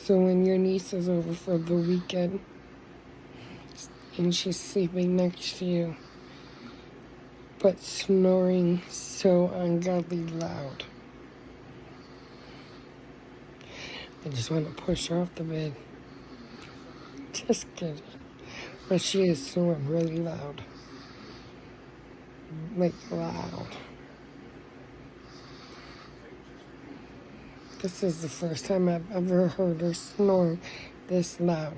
So when your niece is over for the weekend and she's sleeping next to you, but snoring so ungodly loud, I just want to push her off the bed. Just kidding. But she is snoring really loud. Like loud. This is the first time I've ever heard her snore this loud.